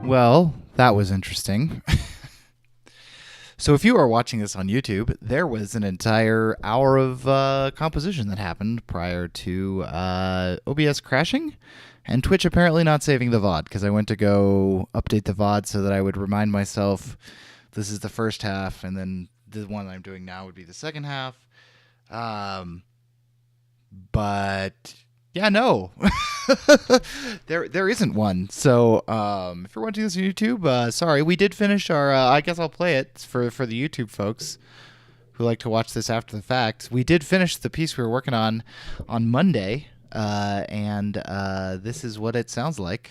Well, that was interesting. So if you are watching this on YouTube, there was an entire hour of composition that happened prior to OBS crashing and Twitch apparently not saving the VOD because I went to go update the VOD so that I would remind myself this is the first half and then the one I'm doing now would be the second half. But yeah, no. there isn't one. So if you're watching this on YouTube, sorry, we did finish our. I guess I'll play it for the YouTube folks who like to watch this after the fact. We did finish the piece we were working on Monday, and this is what it sounds like.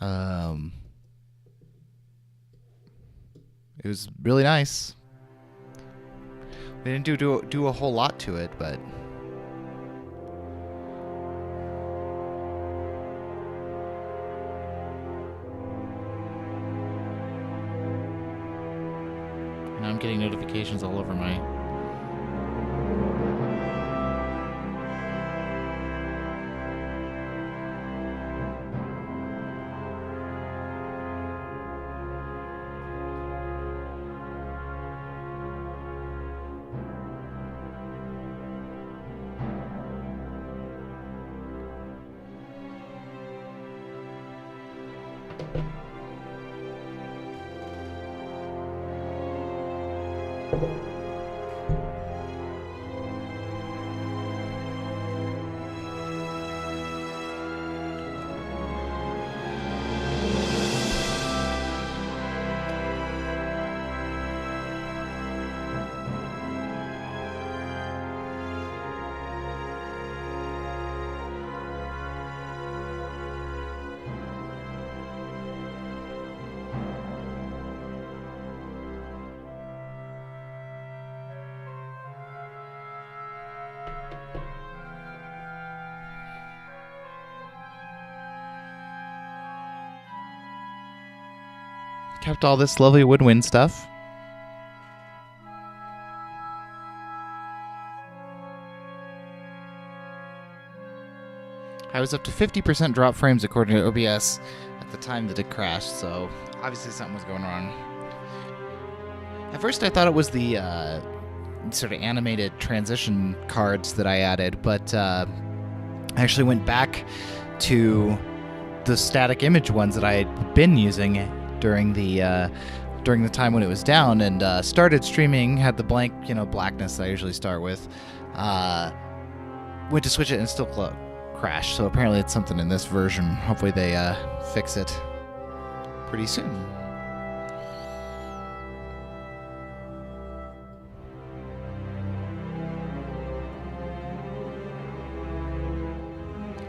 It was really nice. We didn't do a whole lot to it, but. Now I'm getting notifications all over my. Kept all this lovely woodwind stuff. I was up to 50% drop frames according to OBS at the time that it crashed, so obviously something was going wrong. At first I thought it was the sort of animated transition cards that I added, but I actually went back to the static image ones that I had been using during the time when it was down, and started streaming. Had the blank, blackness that I usually start with. Went to switch it and still crashed. So apparently it's something in this version. Hopefully they fix it pretty soon.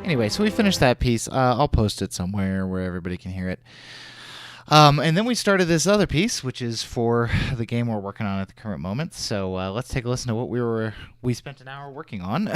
Anyway, so we finished that piece. I'll post it somewhere where everybody can hear it. And then we started this other piece, which is for the game we're working on at the current moment. So let's take a listen to what we spent an hour working on.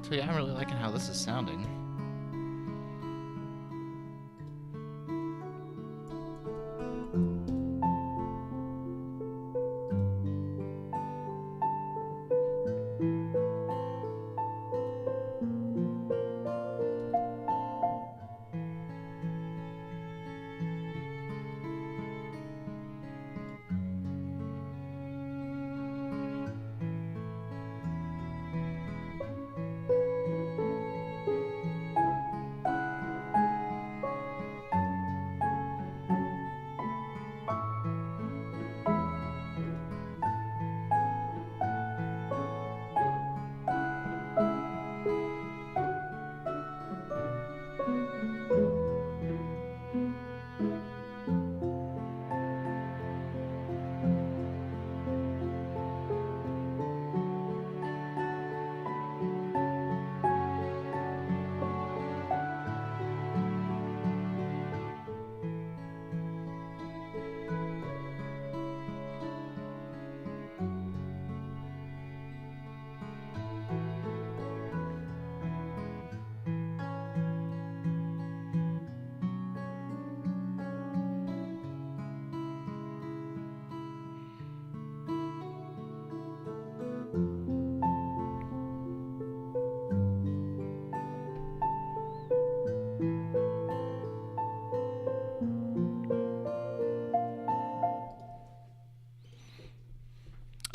So yeah, I'm really liking how this is sounding.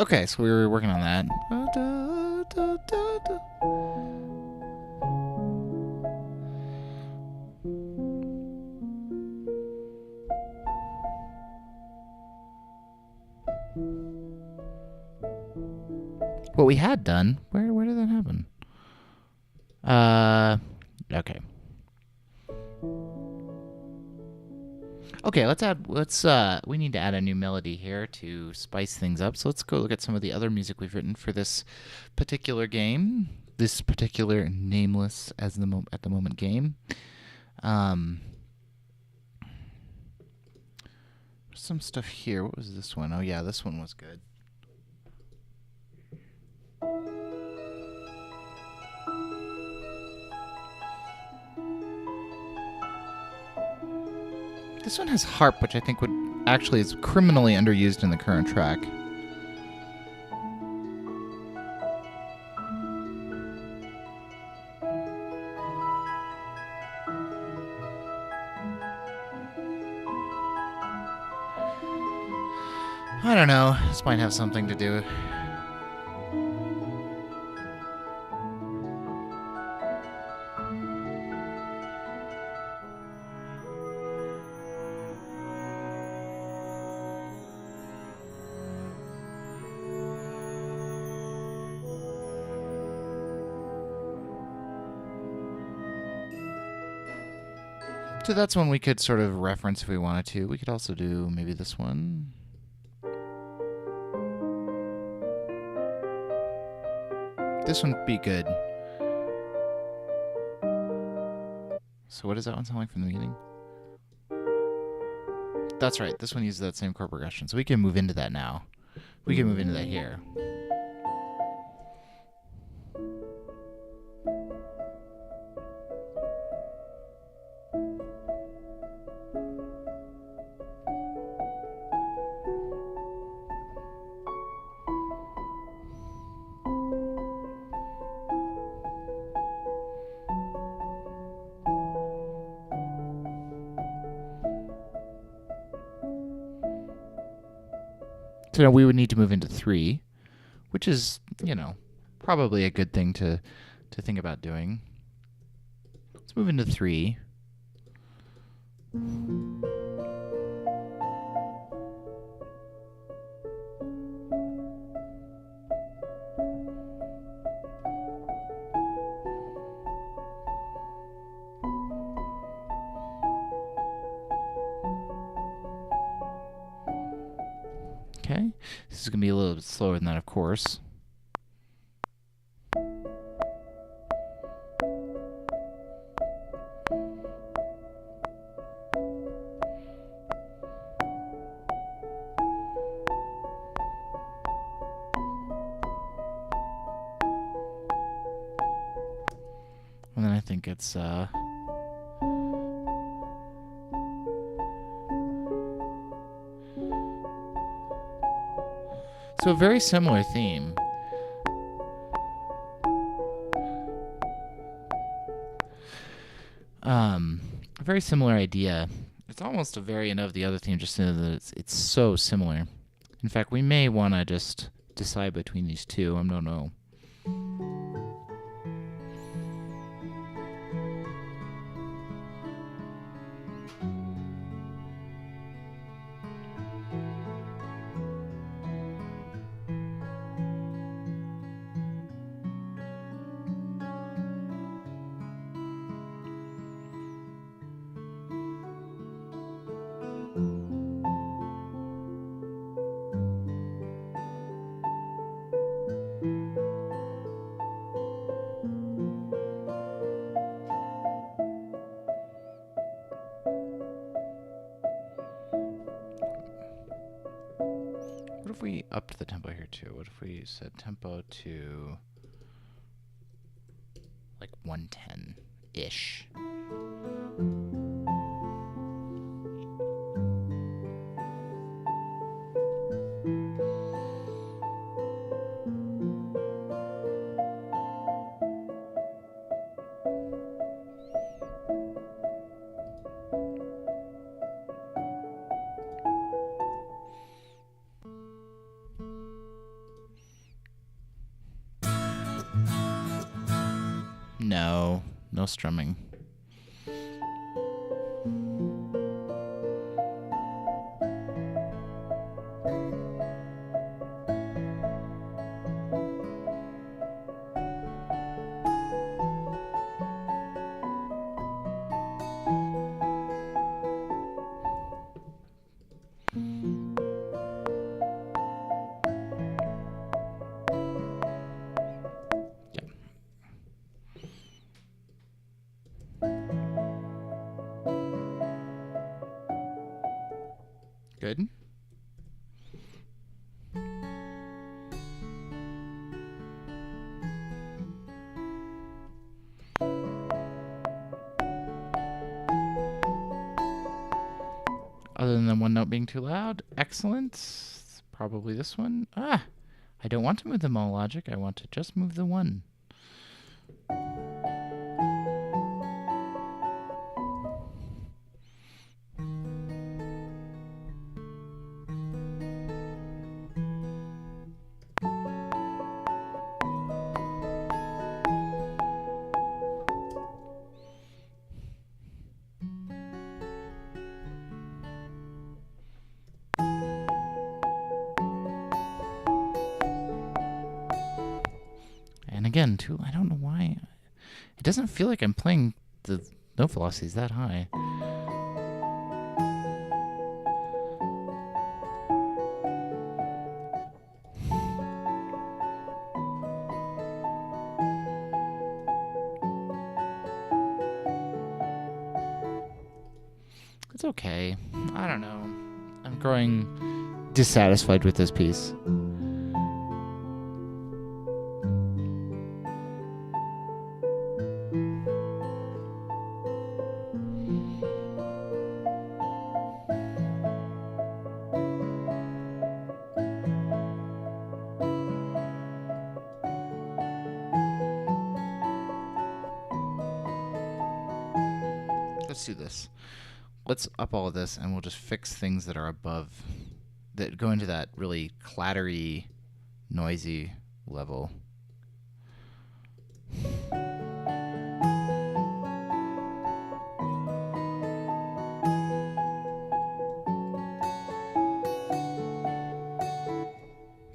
Okay, so we were working on that. What we had done, where did that happen? Okay. Okay, we need to add a new melody here to spice things up. So let's go look at some of the other music we've written for this particular game. This particular nameless at the moment game. Some stuff here. What was this one? Oh yeah, this one was good. This one has harp, which I think is criminally underused in the current track. I don't know. This might have something to do. So that's one we could sort of reference if we wanted to. We could also do maybe this one. This one would be good. So what does that one sound like from the beginning? That's right. This one uses that same chord progression. So we can move into that now. We can move into that here. So now we would need to move into 3, which is, probably a good thing to think about doing. Let's move into 3. Okay, this is going to be a little bit slower than that, of course. And then I think it's so a very similar theme. A very similar idea. It's almost a variant of the other theme, just in that it's so similar. In fact, we may want to just decide between these two. I don't know. What if we upped the tempo here too? What if we set tempo to like 110-ish? No strumming. Good. Other than the one note being too loud, excellent. Probably this one. I don't want to move the Mo Logic. I want to just move the one. And again, too, I don't know why. It doesn't feel like I'm playing the note velocities that high. It's okay. I don't know. I'm growing dissatisfied with this piece. Let's do this. Let's up all of this, and we'll just fix things that are above, that go into that really clattery, noisy level.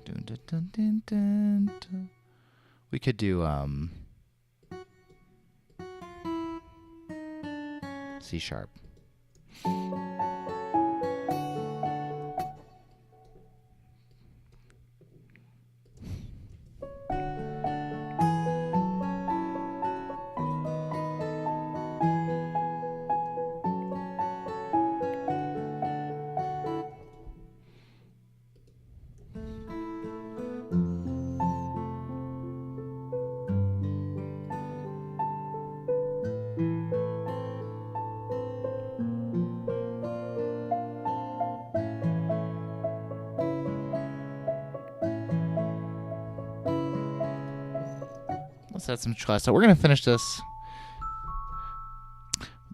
Dun, dun, dun, dun, dun, dun. We could do C sharp. Let's add some class. So we're going to finish this.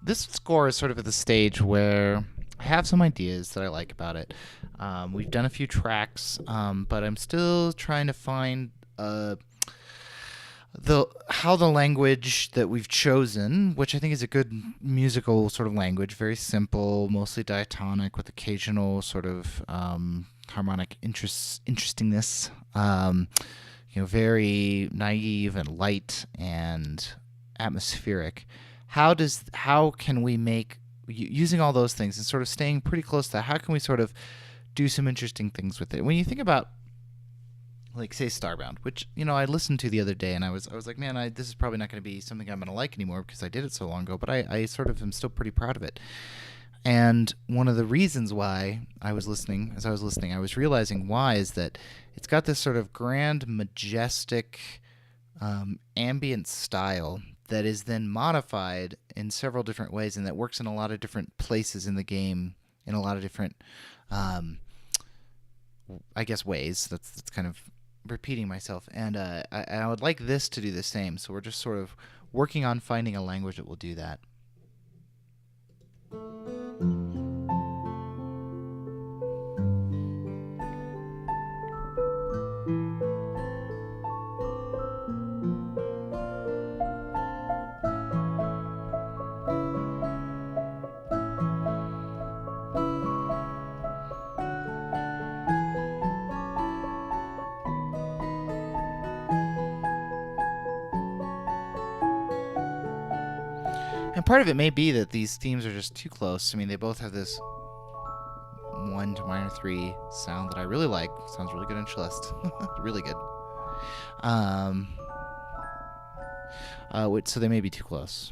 This score is sort of at the stage where I have some ideas that I like about it. We've done a few tracks, but I'm still trying to find how the language that we've chosen, which I think is a good musical sort of language, very simple, mostly diatonic with occasional sort of harmonic interestingness. Very naive and light and atmospheric. How can we make, using all those things and sort of staying pretty close to that, how can we sort of do some interesting things with it? When you think about, like, say, Starbound, which, I listened to the other day, and I was like, man, this is probably not going to be something I'm going to like anymore because I did it so long ago, but I sort of am still pretty proud of it. And one of the reasons why I was listening, I was realizing why is that it's got this sort of grand, majestic, ambient style that is then modified in several different ways, and that works in a lot of different places in the game, in a lot of different, ways. That's kind of repeating myself. And I would like this to do the same. So we're just sort of working on finding a language that will do that. And part of it may be that these themes are just too close. I mean, they both have this 1 to minor 3 sound that I really like. Sounds really good in Celeste. Really good. So they may be too close.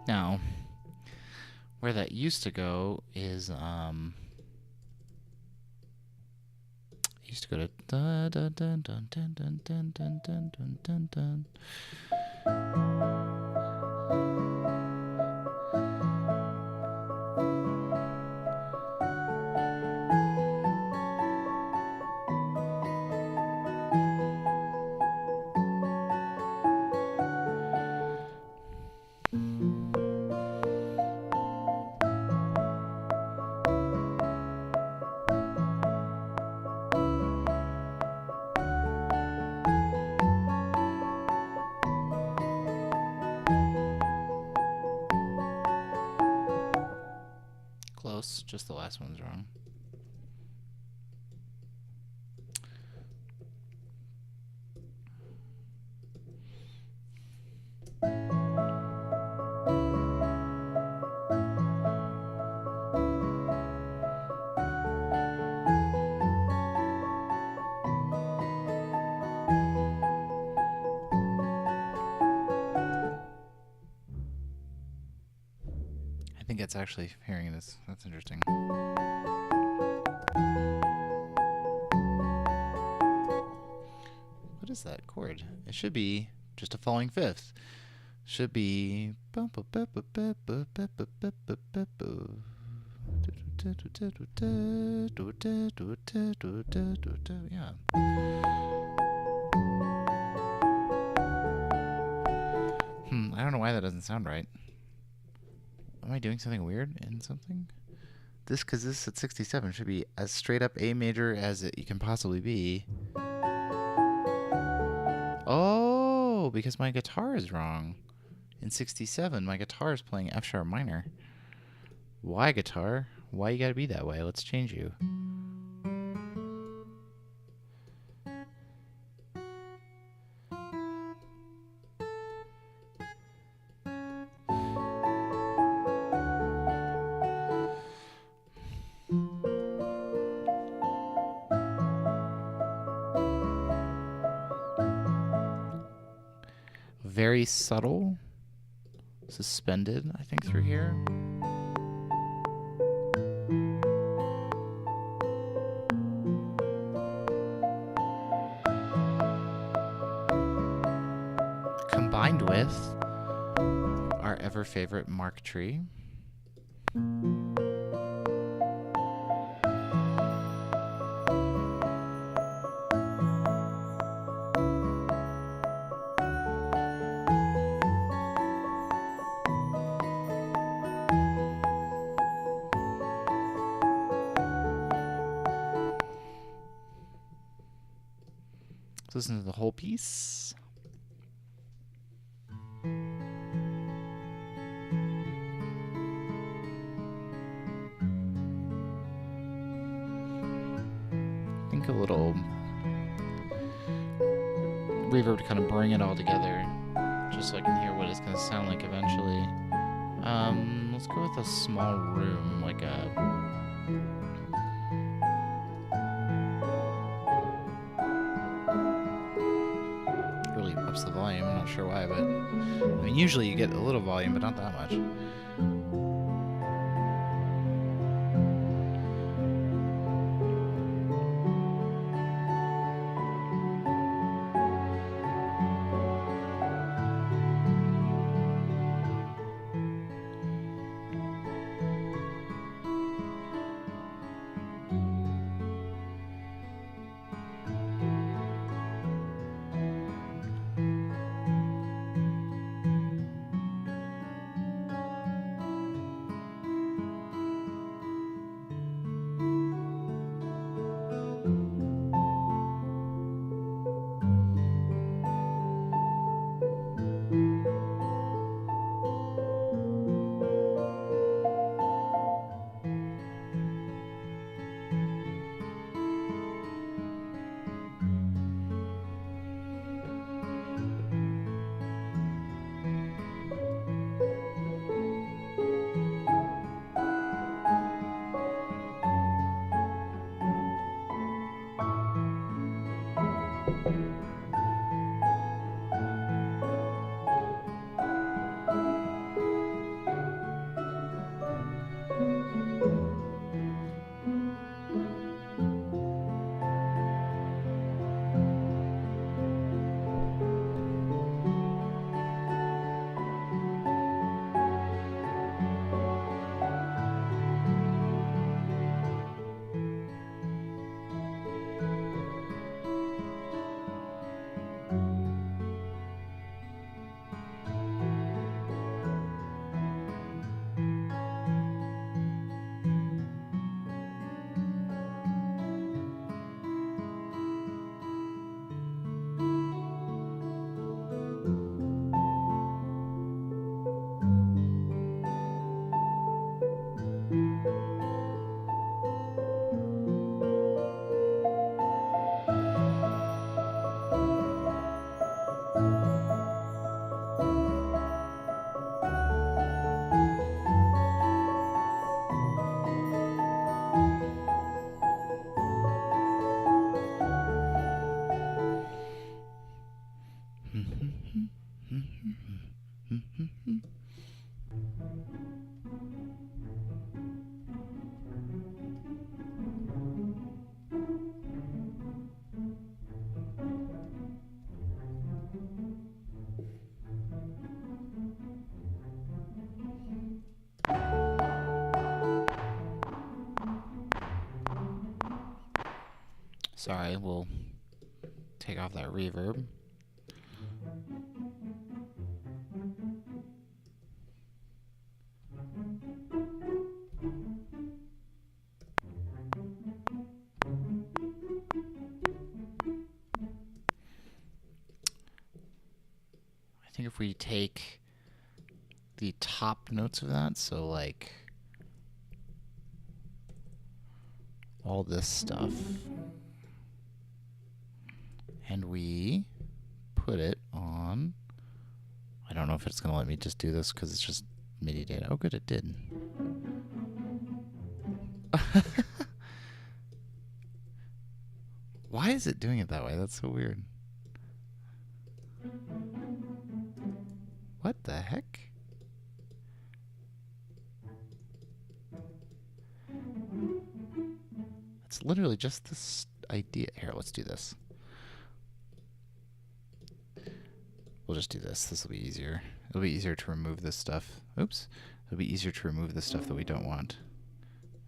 Now, where that used to go is used to go to dun dun dun dun dun dun dun dun dun dun dun. Close, just the last one's wrong. I think it's actually hearing this. That's interesting. What is that chord? It should be just a falling fifth. Should be. Yeah. I don't know why that doesn't sound right. Am I doing something weird in something? Because this at 67 should be as straight up A major as you can possibly be. Oh, because my guitar is wrong. In 67, my guitar is playing F sharp minor. Why, guitar? Why you gotta be that way? Let's change you. Very subtle, suspended, I think, through here. Combined with our ever favorite Mark tree. Let's listen to the whole piece. I think a little reverb to kind of bring it all together, just so I can hear what it's going to sound like eventually. Let's go with a small room, like a... ups the volume. I'm not sure why, but I mean, usually you get a little volume, but not that much. Sorry, we'll take off that reverb. I think if we take the top notes of that, so like all this stuff, and we put it on, I don't know if it's going to let me just do this because it's just MIDI data. Oh, good, it did. Why is it doing it that way? That's so weird. What the heck? It's literally just this idea. Here, let's do this. We'll just do this. This will be easier. It'll be easier to remove this stuff. Oops. It'll be easier to remove the stuff that we don't want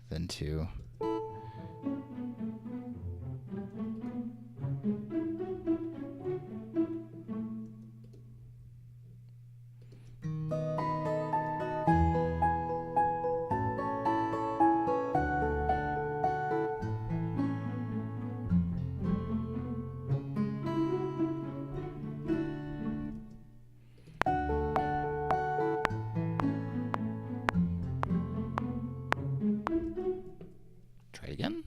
than to... Try it again.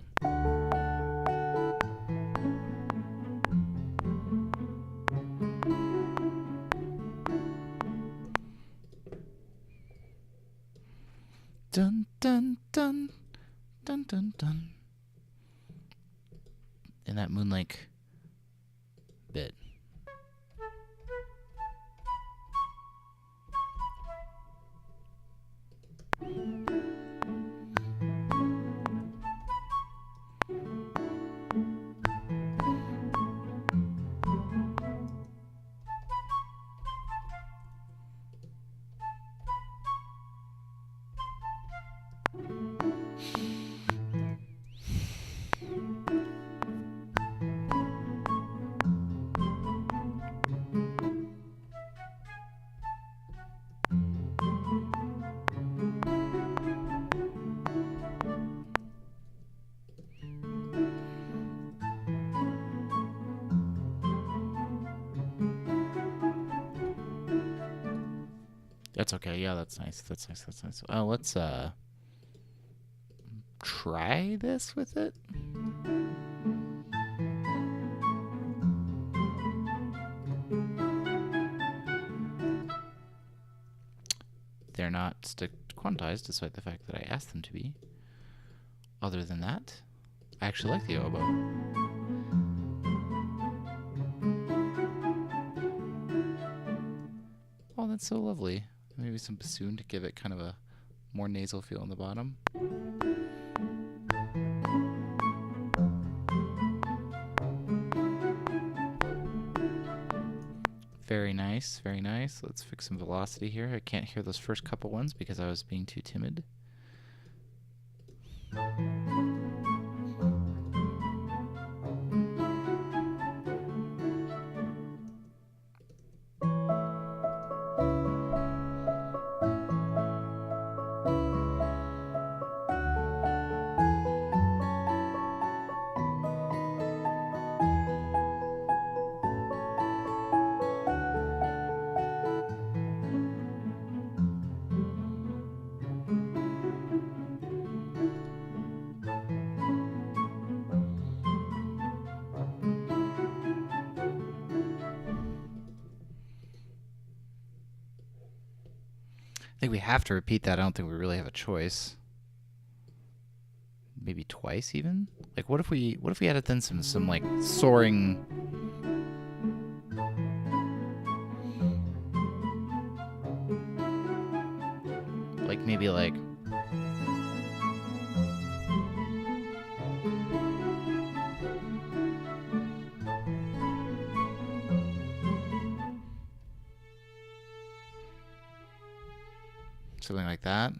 Dun dun dun dun dun dun. In that Moonlake bit. That's okay. Yeah, that's nice. That's nice. That's nice. Let's try this with it. They're not quantized, despite the fact that I asked them to be. Other than that, I actually like the oboe. Oh, that's so lovely. Maybe some bassoon to give it kind of a more nasal feel on the bottom. Very nice, very nice. Let's fix some velocity here. I can't hear those first couple ones because I was being too timid. I think we have to repeat that. I don't think we really have a choice. Maybe twice even? Like what if we added then some like soaring Like maybe like something like that.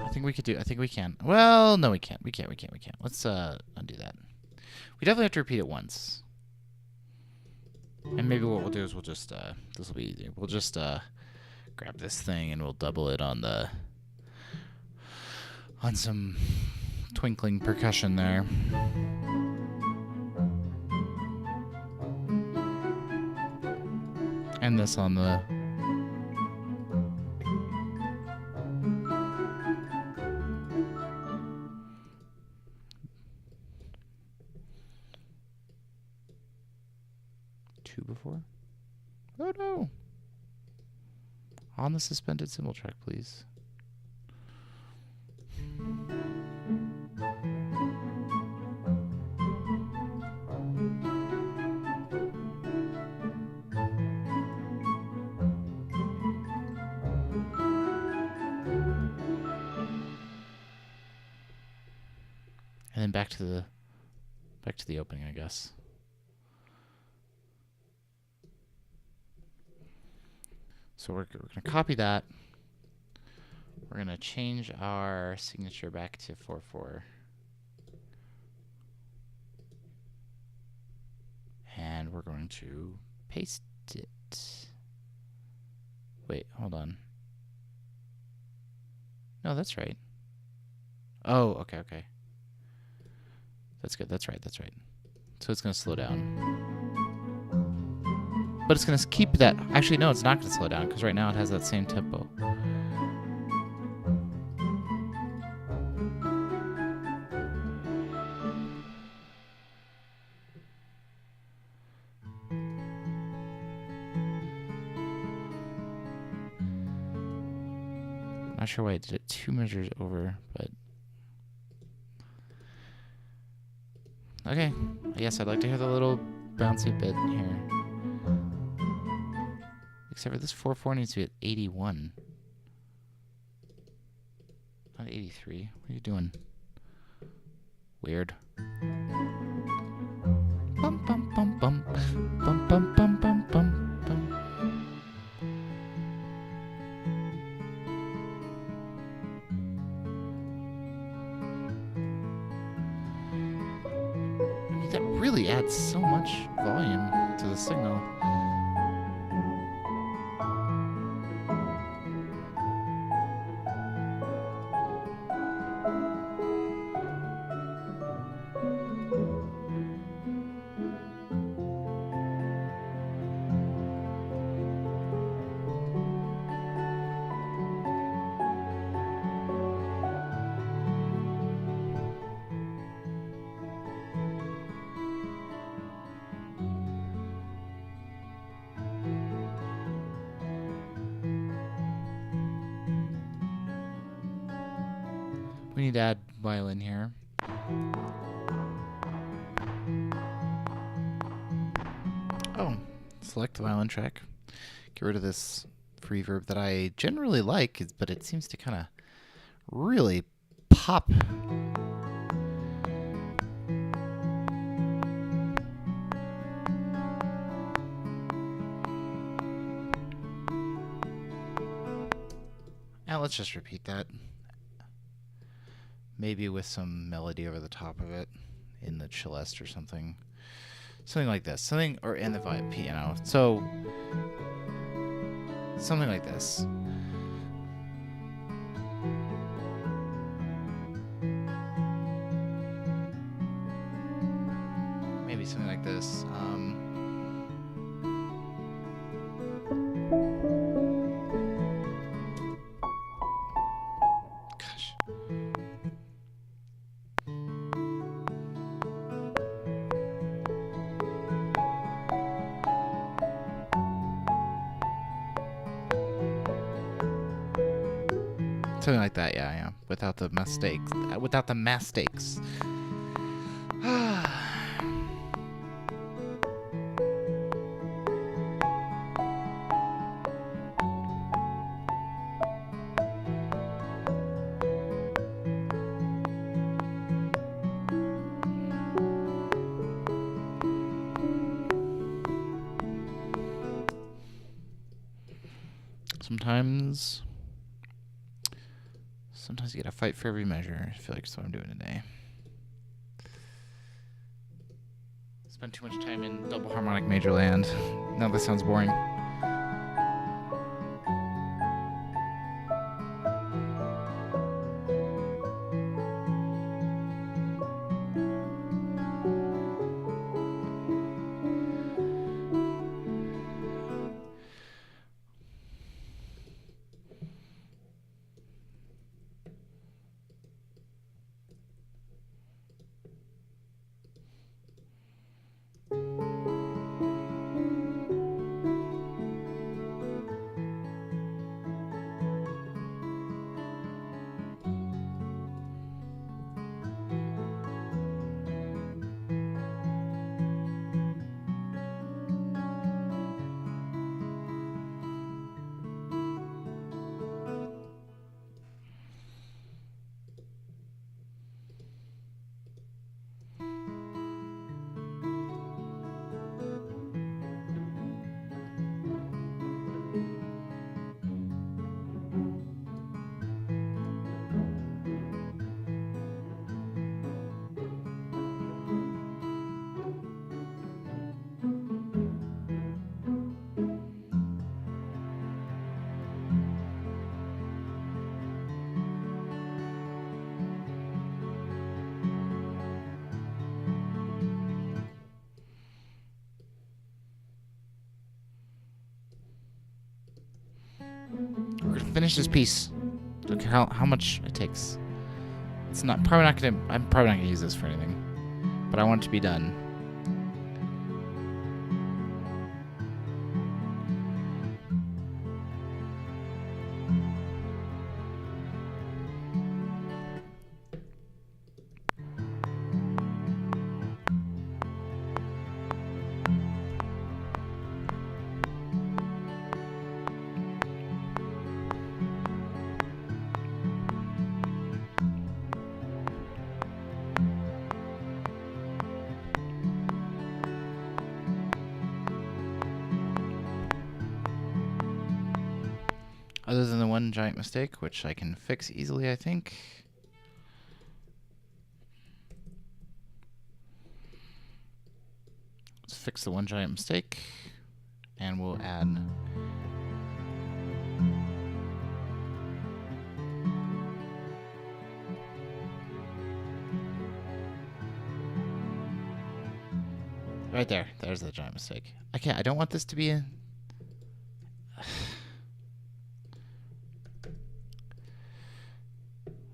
I think we can. Well, no, we can't. We can't. Let's undo that. We definitely have to repeat it once. And maybe what we'll do is we'll just this will be easy. We'll just grab this thing and we'll double it on some twinkling percussion there. And this on the two before. Oh no! On the suspended cymbal track, please. And then back to the opening, I guess. So we're going to copy that. We're going to change our signature back to 4/4. And we're going to paste it. Wait, hold on. No, that's right. Oh, okay. That's good. That's right. So it's going to slow down. But it's going to keep that. Actually, no, it's not going to slow down because right now it has that same tempo. Not sure why I did it 2 measures over, but okay. Yes, I'd like to hear the little bouncy bit here. Except for this 4/4 needs to be at 81. Not 83. What are you doing? Weird. Bum bum bum bum. Bum bum bum bum bum bum. I mean, that really adds so much volume to the signal. We need to add violin here. Oh, select the violin track. Get rid of this reverb that I generally like, but it seems to kind of really pop. Now let's just repeat that. Maybe with some melody over the top of it in the celeste or something. Something like this. Or in the piano. So, something like this. Maybe something like this. Something like that, yeah. Without the mistakes. Sometimes you gotta fight for every measure. I feel like that's what I'm doing today. Spent too much time in double harmonic major land. Now this sounds boring. We're gonna finish this piece. Don't care how much it takes. It's not probably not gonna. I'm probably not gonna use this for anything, but I want it to be done. Other than the one giant mistake, which I can fix easily, I think. Let's fix the one giant mistake, and we'll add right there. There's the giant mistake. I don't want this to be a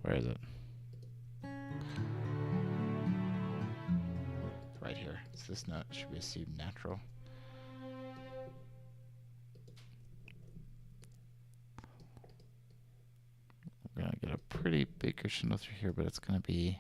where is it? Right here. It's this note. It should be a C natural. We're gonna get a pretty big crescendo through here, but it's gonna be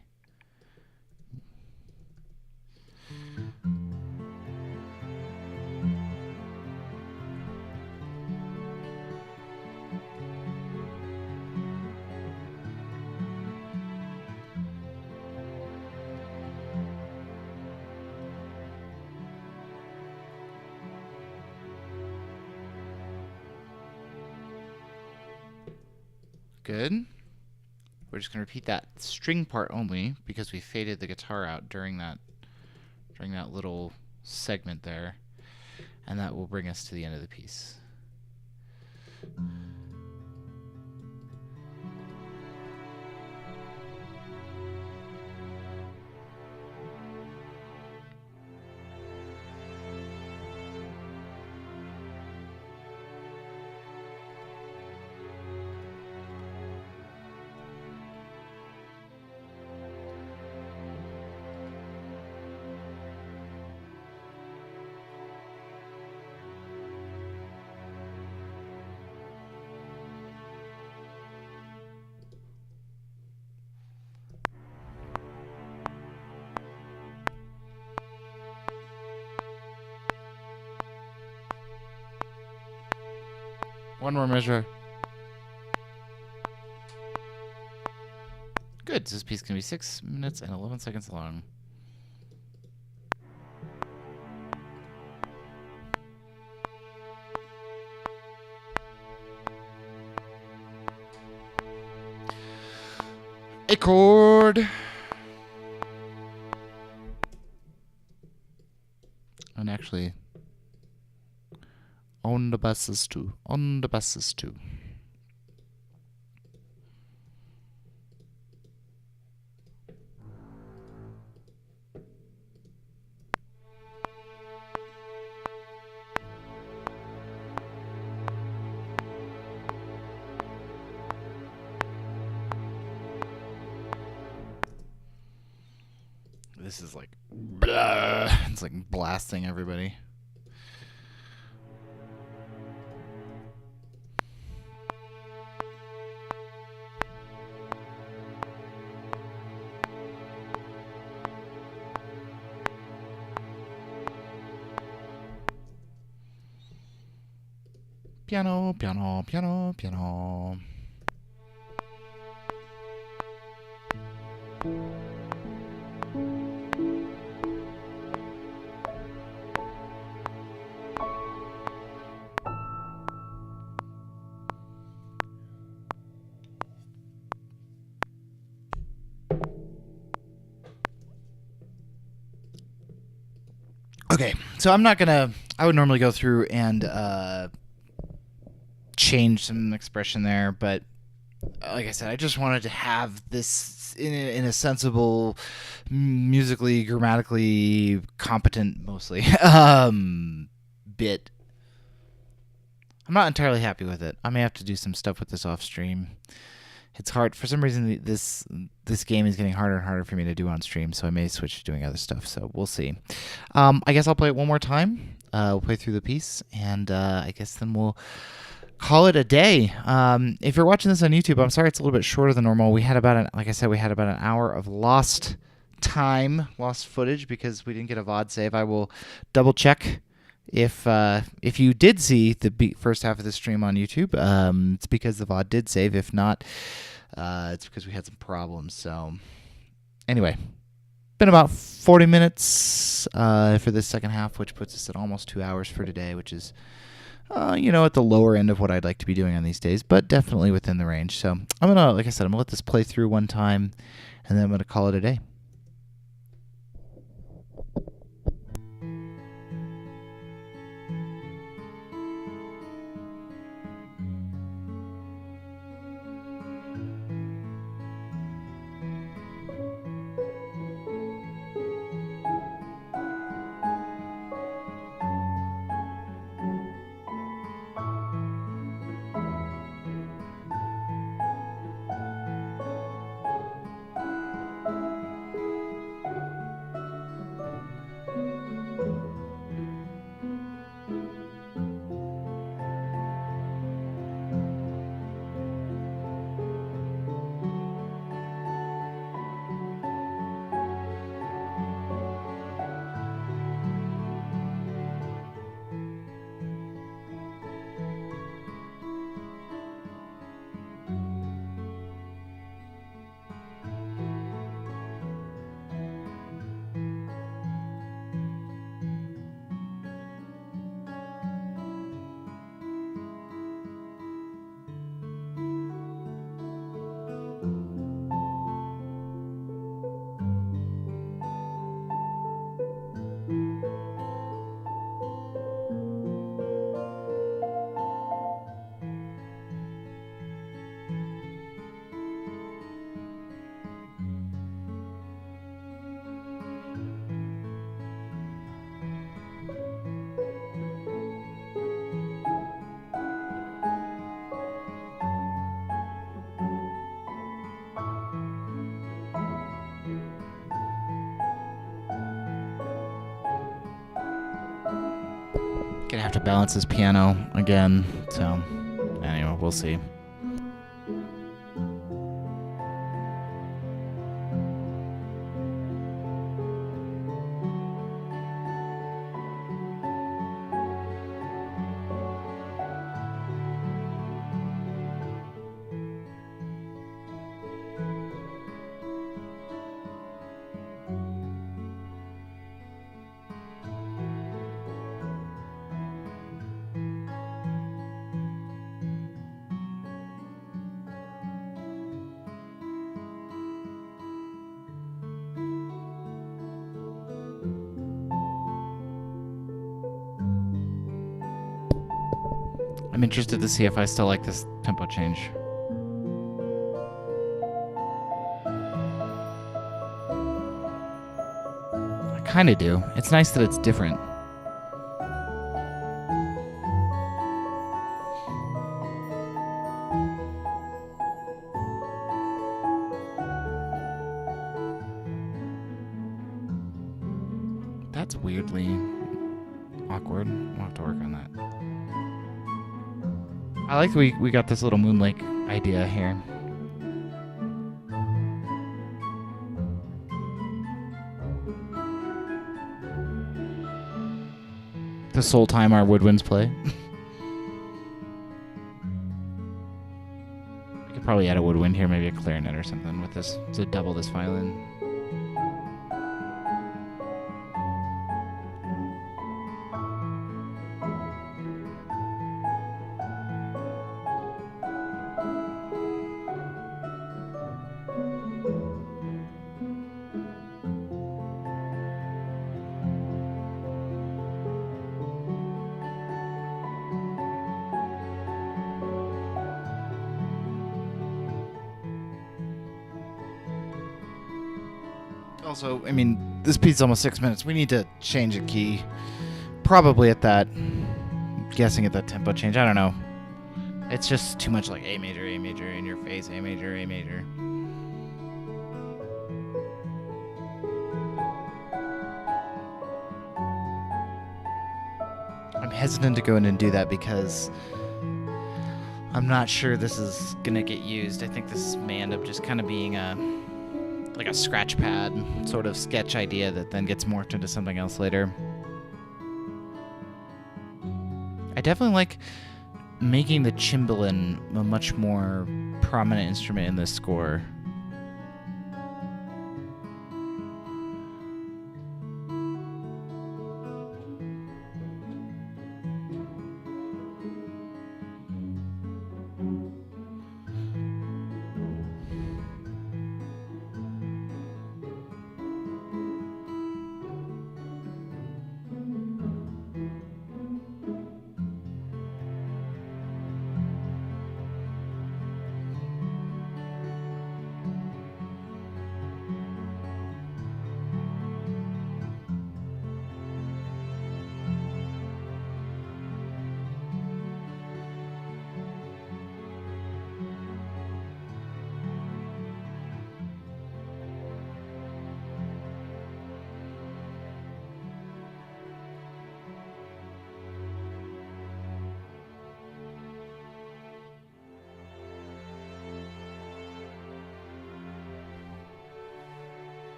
good. We're just gonna repeat that string part only because we faded the guitar out during that little segment there, and that will bring us to the end of the piece. One more measure. Good. This piece can be 6 minutes and 11 seconds long. chord. And actually, on the buses too. On the buses too. This is like, blah. It's like blasting everybody. Piano, piano, piano, piano. Okay, so I'm not gonna. I would normally go through and change some expression there, but like I said, I just wanted to have this in a sensible, musically, grammatically competent, mostly bit. I'm not entirely happy with it. I may have to do some stuff with this off stream. It's hard for some reason. This game is getting harder and harder for me to do on stream, so I may switch to doing other stuff. So we'll see. I guess I'll play it one more time. We'll play through the piece, and I guess then we'll call it a day. If you're watching this on YouTube, I'm sorry it's a little bit shorter than normal. We had about like I said, we had about an hour of lost footage because we didn't get a VOD save. I will double check. If you did see the first half of the stream on YouTube, it's because the VOD did save. If not, it's because we had some problems. So anyway, been about 40 minutes for this second half, which puts us at almost 2 hours for today, which is at the lower end of what I'd like to be doing on these days, but definitely within the range. So I'm gonna, like I said, I'm gonna let this play through one time, and then I'm gonna call it a day. Gonna have to balance this piano again, so anyway, we'll see. I'm interested to see if I still like this tempo change. I kind of do. It's nice that it's different. That's weirdly awkward. We'll have to work on that. I like we got this little Moon Lake idea here. The sole time our woodwinds play. We could probably add a woodwind here, maybe a clarinet or something with this to double this violin. Also, I mean, this piece is almost 6 minutes. We need to change a key. Probably at that, guessing at that tempo change. I don't know. It's just too much like A major, in your face, A major, A major. I'm hesitant to go in and do that because I'm not sure this is gonna get used. I think this may end up just kind of being like a scratch pad sort of sketch idea that then gets morphed into something else later. I definitely like making the cimbalin a much more prominent instrument in this score.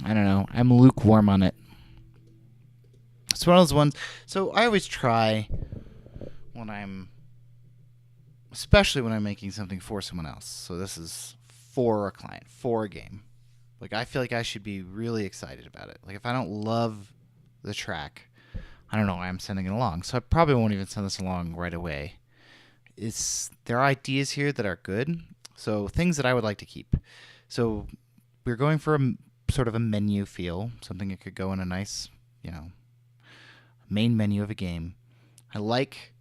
I don't know. I'm lukewarm on it. It's one of those ones. So I always try especially when I'm making something for someone else. So this is for a client, for a game. Like, I feel like I should be really excited about it. Like, if I don't love the track, I don't know why I'm sending it along. So I probably won't even send this along right away. There are ideas here that are good. So things that I would like to keep. So we're going for a sort of a menu feel, something that could go in a nice, main menu of a game. I like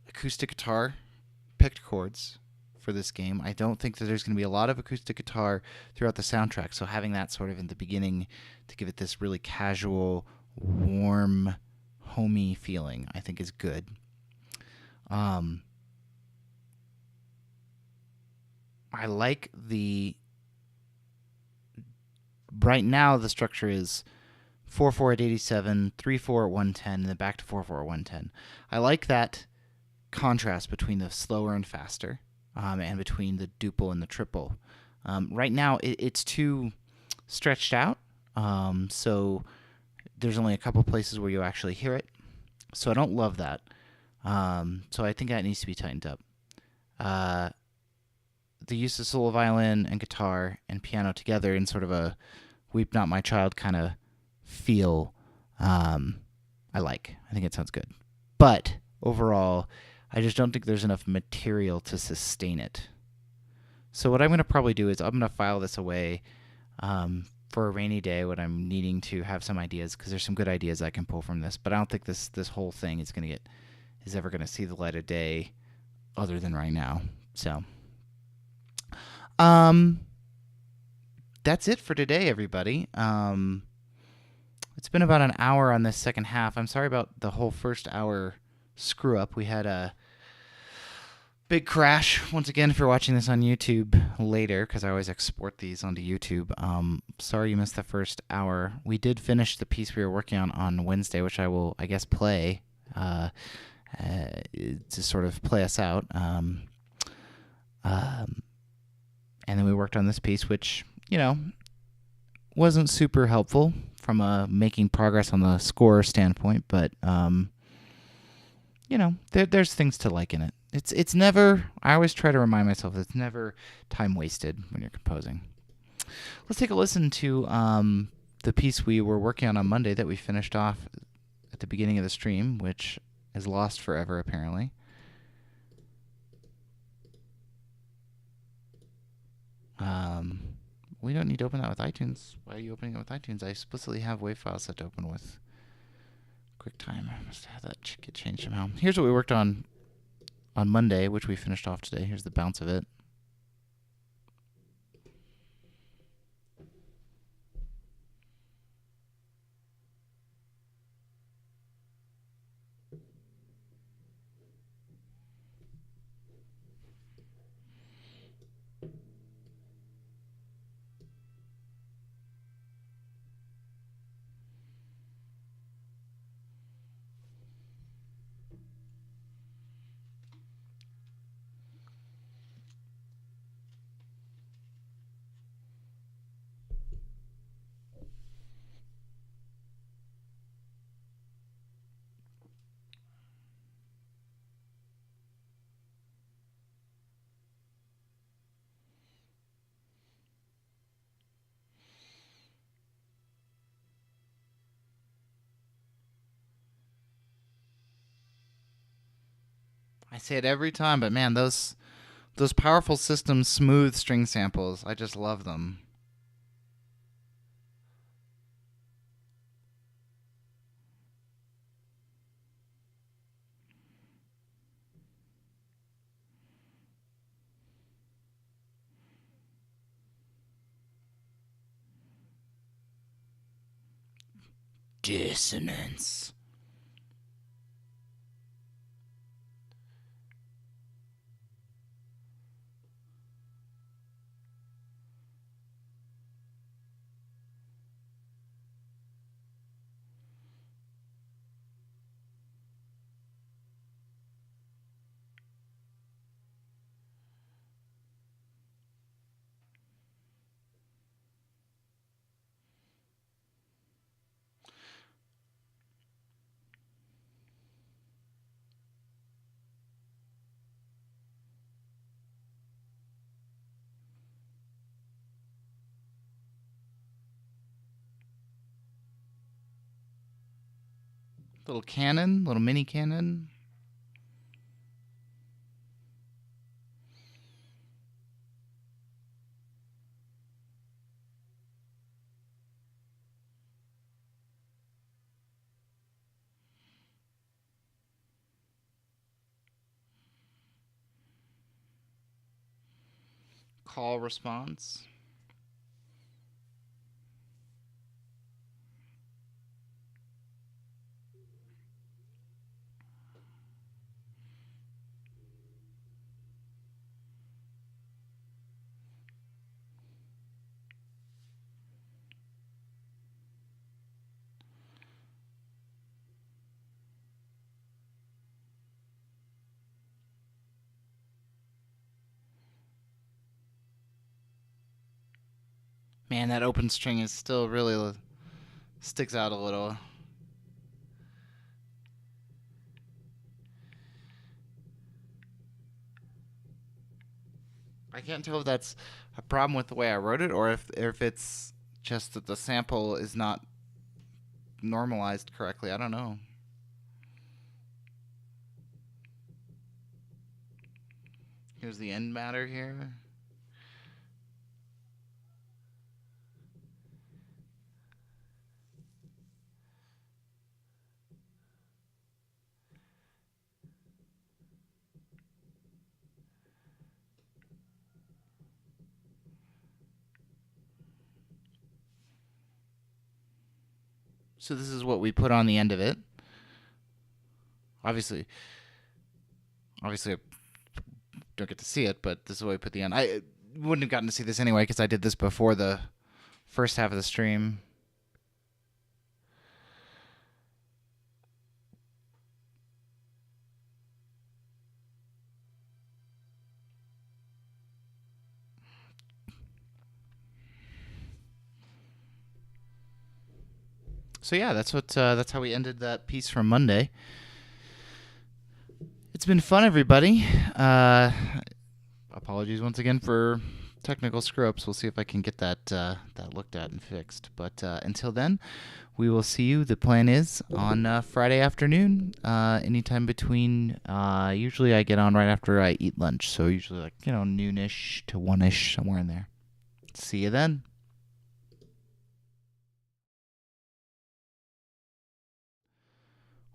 acoustic guitar picked chords for this game. I don't think that there's going to be a lot of acoustic guitar throughout the soundtrack, so having that sort of in the beginning to give it this really casual, warm, homey feeling, I think is good. I like right now the structure is 4/4 at 87, 3/4 at 110, and then back to 4/4 at 110. I like that contrast between the slower and faster, and between the duple and the triple. Right now, it's too stretched out, so there's only a couple places where you actually hear it. So I don't love that. So I think that needs to be tightened up. Uh, the use of solo violin and guitar and piano together in sort of a "Weep Not My Child" kind of feel, I like. I think it sounds good. But overall, I just don't think there's enough material to sustain it. So what I'm going to probably do is I'm going to file this away for a rainy day when I'm needing to have some ideas, because there's some good ideas I can pull from this. But I don't think this whole thing is ever going to see the light of day, other than right now. So, that's it for today, everybody. It's been about an hour on this second half. I'm sorry about the whole first hour screw up. We had a big crash. Once again, if you're watching this on YouTube later, because I always export these onto YouTube, sorry you missed the first hour. We did finish the piece we were working on Wednesday, which I will, I guess, play to sort of play us out. And then we worked on this piece, which, wasn't super helpful from a making progress on the score standpoint, but there's things to like in it. It's never. I always try to remind myself it's never time wasted when you're composing. Let's take a listen to the piece we were working on Monday that we finished off at the beginning of the stream, which is lost forever apparently. We don't need to open that with iTunes. Why are you opening it with iTunes? I explicitly have WAV files set to open with QuickTime. I must have that get changed somehow. Here's what we worked on Monday, which we finished off today. Here's the bounce of it. I say it every time, but man, those Powerful Systems smooth string samples, I just love them. Dissonance. Little cannon, little mini cannon. Call response. Man, that open string is still really sticks out a little. I can't tell if that's a problem with the way I wrote it, or if it's just that the sample is not normalized correctly. I don't know. Here's the end matter here. So this is what we put on the end of it. Obviously, I don't get to see it, but this is what we put the end. I wouldn't have gotten to see this anyway because I did this before the first half of the stream. So yeah, that's how we ended that piece from Monday. It's been fun, everybody. Apologies once again for technical screw-ups. We'll see if I can get that looked at and fixed. But until then, we will see you. The plan is on Friday afternoon, anytime between. Usually, I get on right after I eat lunch, so usually like noonish to 1ish, somewhere in there. See you then.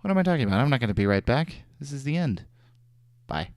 What am I talking about? I'm not going to be right back. This is the end. Bye.